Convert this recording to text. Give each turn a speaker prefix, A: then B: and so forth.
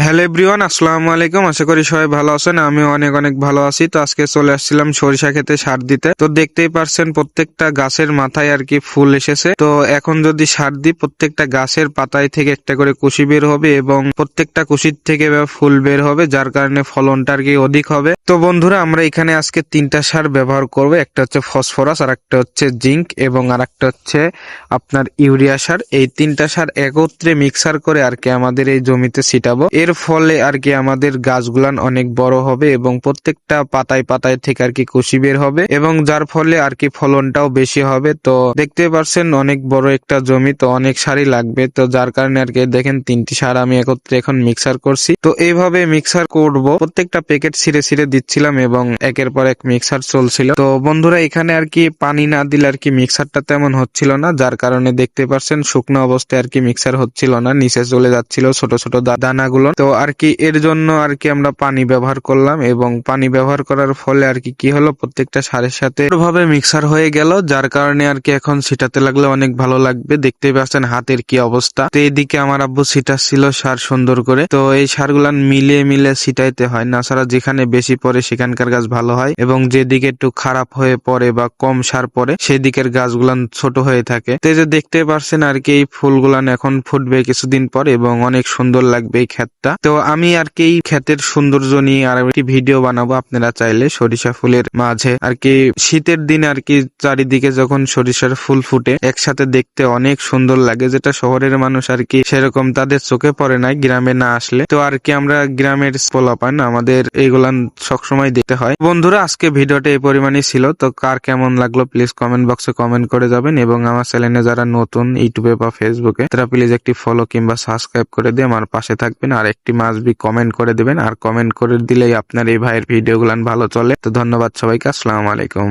A: Hello everyone, আসসালামু আলাইকুম। আশা করি সবাই ভালো আছেন। আমি অনেক অনেক ভালো আছি। তো আজকে চলে আসছিলাম সরিষা ক্ষেতে সার দিতে। তো দেখতেই পারছেন প্রত্যেকটা গাছের মাথায় আর কি ফুল এসেছে। তো এখন যদি সার দিই, প্রত্যেকটা গাছের পাতায় থেকে একটা করে কুশি বের হবে এবং প্রত্যেকটা কুশির থেকে ফুল বের হবে, যার কারণে ফলনটা আর কি অধিক হবে। তো বন্ধুরা, আমরা এখানে আজকে তিনটা সার ব্যবহার করব। একটা হচ্ছে ফসফরাস, আর একটা হচ্ছে জিঙ্ক এবং আর একটা হচ্ছে আপনার ইউরিয়া সার। এই তিনটা সার একত্রে মিক্সার করে আর কি আমাদের এই জমিতে ছিটাবো। এর ফলে আর কি আমাদের গাছগুলান অনেক বড় হবে এবং প্রত্যেকটা পাতায় পাতায় থেকে আর কি কুশি বের হবে এবং যার ফলে আর কি ফলনটাও বেশি হবে। তো দেখতে পারছেন অনেক বড় একটা জমি, তো অনেক সারই লাগবে। তো যার কারণে আর কি দেখেন তিনটি সার আমি একত্রে এখন মিক্সার করছি। তো এইভাবে মিক্সার করব, প্রত্যেকটা প্যাকেট ছিঁড়ে ছিঁড়ে দিচ্ছিলাম এবং একের পর এক মিক্সার চলছিল। তো বন্ধুরা, এখানে আর কি পানি না দিলে আর কি মিক্সারটা তেমন হচ্ছিল না, যার কারণে দেখতে পারছেন শুকনো অবস্থায় আর কি মিক্সার হচ্ছিল না, নিচে চলে যাচ্ছিল ছোট ছোট দানাগুলো। তো আর কি এর জন্য আর কি আমরা পানি ব্যবহার করলাম এবং পানি ব্যবহার করার ফলে আর কি হলো, প্রত্যেকটা সারের সাথে ভাবে মিক্সার হয়ে গেল, যার কারণে আর কি এখন ছিটাতে লাগলে অনেক ভালো লাগবে। দেখতেই পাচ্ছেন হাতের কি অবস্থা। তো এইদিকে আমার আব্বু ছিটাচ্ছিল সার সুন্দর করে। তো এই সারগুলান মিলিয়ে মিলিয়ে ছিটাইতে হয়, না ছাড়া যেখানে বেশি পড়ে সেখানকার গাছ ভালো হয় এবং যেদিকে একটু খারাপ হয়ে পড়ে বা কম সার পড়ে সেই দিকের গাছগুলান ছোট হয়ে থাকে। তো এই যে দেখতে পারছেন আর কি এই ফুলগুলান এখন ফুটবে কিছুদিন পর এবং অনেক সুন্দর লাগবে এই ক্ষেতটা। তো আমি আর কি এই ক্ষেতের সৌন্দর্য নিয়ে আর একটি ভিডিও বানাবো। আপনারা চাইলে সরিষা ফুলের মাঝে আর কি শীতের দিনে আর কি চারিদিকে যখন সরিষার ফুল ফুটে একসাথে দেখতে অনেক সুন্দর লাগে, যেটা শহরের মানুষ আর কি সেরকম তাদের চোখে পড়ে না গ্রামে না আসলে। তো আর কি আমরা গ্রামের পোলাপান, আমাদের এইগুলান সবসময় দেখতে হয়। বন্ধুরা, আজকে ভিডিওটা এই পরিমাণই ছিল। তো কার কেমন লাগলো প্লিজ কমেন্ট বক্সে কমেন্ট করে যাবেন এবং আমার চ্যানেলে যারা নতুন ইউটিউবে বা ফেসবুকে, তারা প্লিজ একটি ফলো কিংবা সাবস্ক্রাইব করে দিয়ে আমার পাশে থাকবেন আর একটি মাসবি কমেন্ট করে দিবেন। আর কমেন্ট করে দিলেই আপনার এই ভাইয়ের ভিডিওগুলান ভালো চলে। তো ধন্যবাদ সবাইকে, আসসালামু আলাইকুম।